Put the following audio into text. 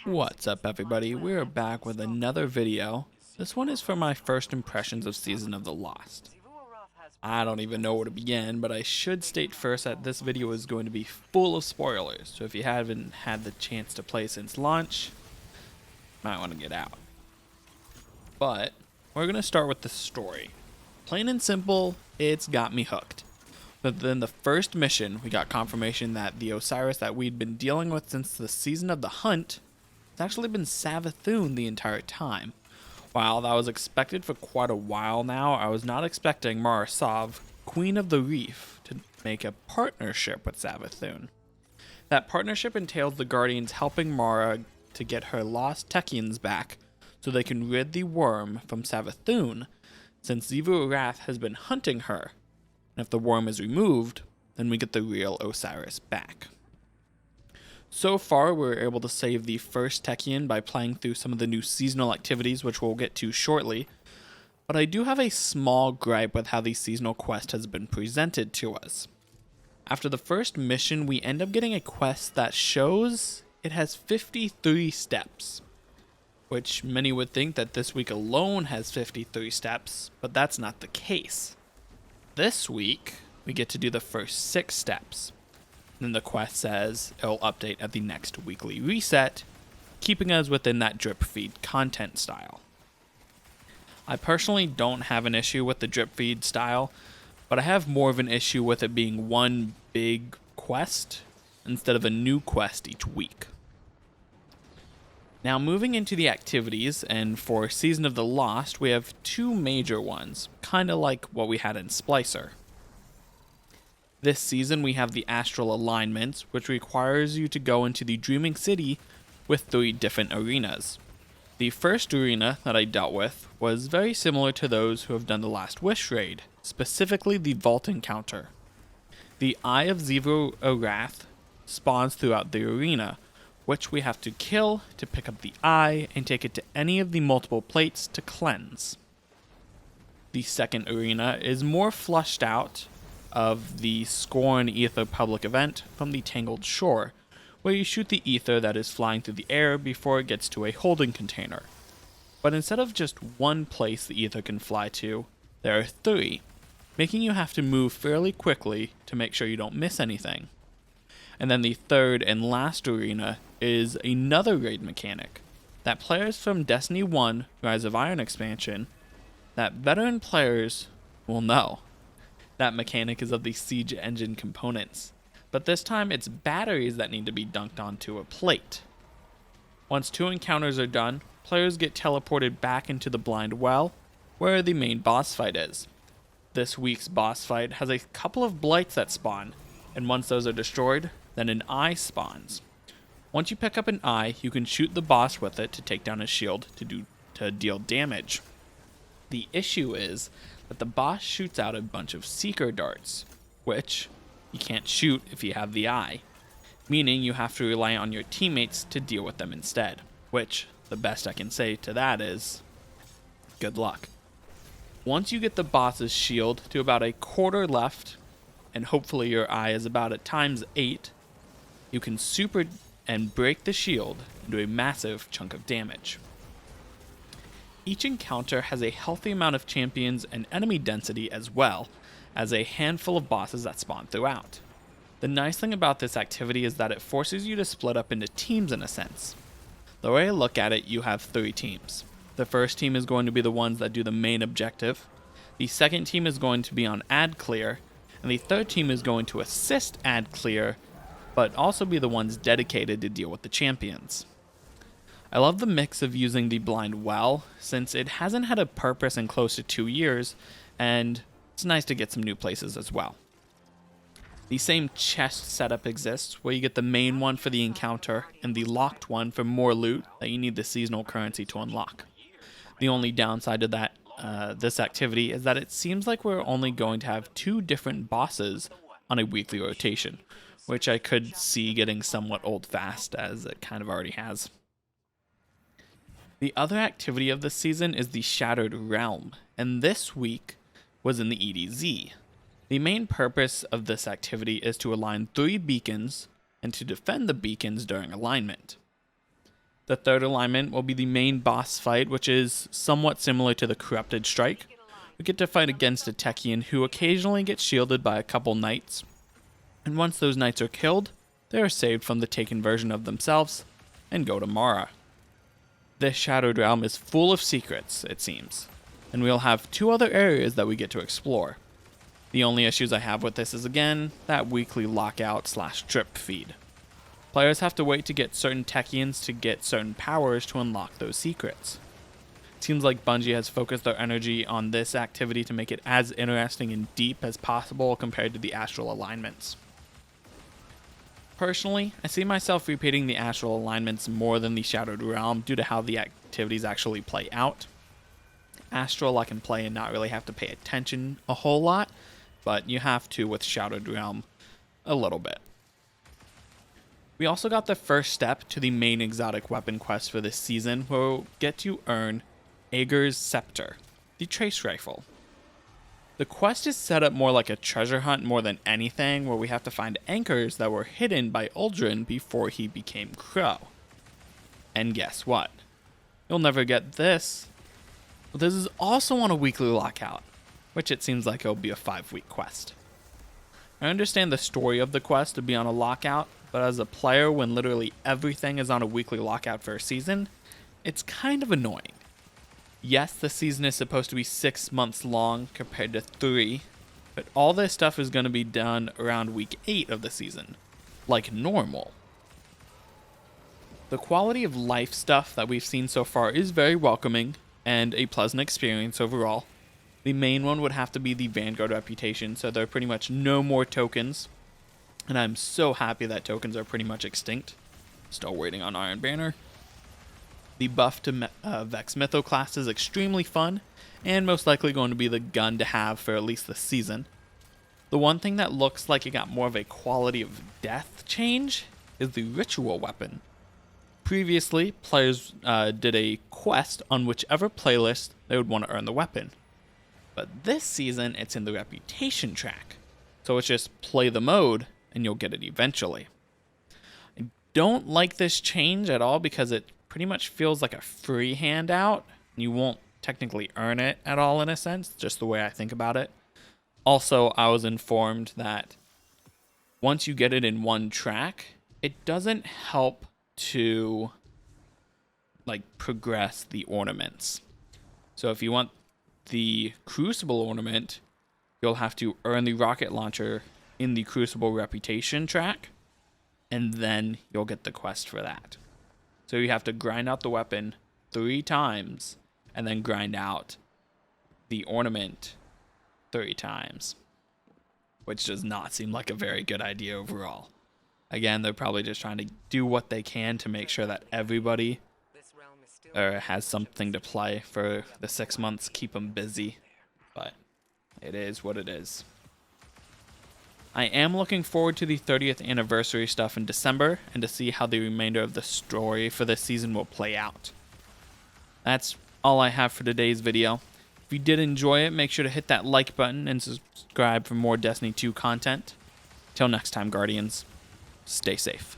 What's up, everybody? We're back with another video. This one is for my first impressions of Season of the Lost. I don't even know where to begin, but I should state first that this video is going to be full of spoilers, so if you haven't had the chance to play since launch, you might want to get out. But we're going to start with the story. Plain and simple, it's got me hooked. But then the first mission, we got confirmation that the Osiris that we'd been dealing with since the Season of the Hunt has actually been Savathun the entire time. While that was expected for quite a while now, I was not expecting Mara Sov, Queen of the Reef, to make a partnership with Savathun. That partnership entails the Guardians helping Mara to get her lost Techians back so they can rid the worm from Savathun, since Xivu Arath has been hunting her. And if the worm is removed, then we get the real Osiris back. So far, we were able to save the first Techian by playing through some of the new seasonal activities, which we'll get to shortly. But I do have a small gripe with how the seasonal quest has been presented to us. After the first mission, we end up getting a quest that shows it has 53 steps. Which many would think that this week alone has 53 steps, but that's not the case. This week, we get to do the first 6 steps. Then the quest says it'll update at the next weekly reset, keeping us within that drip feed content style. I personally don't have an issue with the drip feed style, but I have more of an issue with it being one big quest instead of a new quest each week. Now moving into the activities, and for Season of the Lost, we have 2 major ones, kinda like what we had in Splicer. This season we have the Astral Alignment, which requires you to go into the Dreaming City with 3 different arenas. The first arena that I dealt with was very similar to those who have done the Last Wish raid, specifically the Vault Encounter. The Eye of Xivu Arath spawns throughout the arena, which we have to kill to pick up the eye and take it to any of the multiple plates to cleanse. The second arena is more flushed out of the Scorn Ether public event from the Tangled Shore, where you shoot the ether that is flying through the air before it gets to a holding container. But instead of just one place the ether can fly to, there are 3, making you have to move fairly quickly to make sure you don't miss anything. And then the third and last arena is another raid mechanic that players from Destiny 1 Rise of Iron expansion, that veteran players will know. That mechanic is of the siege engine components, but this time it's batteries that need to be dunked onto a plate. Once 2 encounters are done, players get teleported back into the blind well, where the main boss fight is. This week's boss fight has a couple of blights that spawn, and once those are destroyed, then an eye spawns. Once you pick up an eye, you can shoot the boss with it to take down his shield to deal damage. The issue is that the boss shoots out a bunch of seeker darts, which you can't shoot if you have the eye, meaning you have to rely on your teammates to deal with them instead, which the best I can say to that is good luck. Once you get the boss's shield to about a quarter left, and hopefully your eye is about at times 8, you can super and break the shield and do a massive chunk of damage. Each encounter has a healthy amount of champions and enemy density, as well as a handful of bosses that spawn throughout. The nice thing about this activity is that it forces you to split up into teams in a sense. The way I look at it, you have 3 teams. The first team is going to be the ones that do the main objective. The second team is going to be on ad clear, and the third team is going to assist ad clear, but also be the ones dedicated to deal with the champions. I love the mix of using the blind well, since it hasn't had a purpose in close to 2 years, and it's nice to get some new places as well. The same chest setup exists, where you get the main one for the encounter, and the locked one for more loot that you need the seasonal currency to unlock. The only downside to that this activity is that it seems like we're only going to have 2 different bosses on a weekly rotation, which I could see getting somewhat old fast, as it kind of already has. The other activity of this season is the Shattered Realm, and this week was in the EDZ. The main purpose of this activity is to align 3 beacons and to defend the beacons during alignment. The third alignment will be the main boss fight, which is somewhat similar to the Corrupted Strike. We get to fight against a Techian who occasionally gets shielded by a couple knights. And once those knights are killed, they are saved from the taken version of themselves and go to Mara. This Shadowed Realm is full of secrets, it seems, and we'll have 2 other areas that we get to explore. The only issues I have with this is, again, that weekly lockout / drip feed. Players have to wait to get certain Techians to get certain powers to unlock those secrets. It seems like Bungie has focused their energy on this activity to make it as interesting and deep as possible compared to the Astral alignments. Personally, I see myself repeating the Astral alignments more than the Shadowed Realm due to how the activities actually play out. Astral I can play and not really have to pay attention a whole lot, but you have to with Shadowed Realm a little bit. We also got the first step to the main exotic weapon quest for this season, where we'll get to earn Aegir's Scepter, the trace rifle. The quest is set up more like a treasure hunt more than anything, where we have to find anchors that were hidden by Uldren before he became Crow. And guess what? You'll never get this. But this is also on a weekly lockout, which it seems like it'll be a 5-week quest. I understand the story of the quest to be on a lockout, but as a player, when literally everything is on a weekly lockout for a season, it's kind of annoying. Yes, the season is supposed to be 6 months long compared to 3, but all this stuff is going to be done around week 8 of the season, like normal. The quality of life stuff that we've seen so far is very welcoming and a pleasant experience overall. The main one would have to be the Vanguard reputation, so there are pretty much no more tokens, and I'm so happy that tokens are pretty much extinct. Still waiting on Iron Banner. The buff to Vex Mytho class is extremely fun, and most likely going to be the gun to have for at least this season. The one thing that looks like it got more of a quality of death change is the ritual weapon. Previously, players did a quest on whichever playlist they would want to earn the weapon. But this season, it's in the reputation track. So it's just play the mode, and you'll get it eventually. I don't like this change at all because it pretty much feels like a free handout. You won't technically earn it at all in a sense, just the way I think about it. Also, I was informed that once you get it in one track, it doesn't help to progress the ornaments. So if you want the Crucible ornament, you'll have to earn the rocket launcher in the Crucible reputation track, and then you'll get the quest for that. So you have to grind out the weapon 3 times, and then grind out the ornament 3 times, which does not seem like a very good idea overall. Again, they're probably just trying to do what they can to make sure that everybody has something to play for the 6 months, keep them busy, but it is what it is. I am looking forward to the 30th anniversary stuff in December and to see how the remainder of the story for this season will play out. That's all I have for today's video. If you did enjoy it, make sure to hit that like button and subscribe for more Destiny 2 content. Till next time, Guardians, stay safe.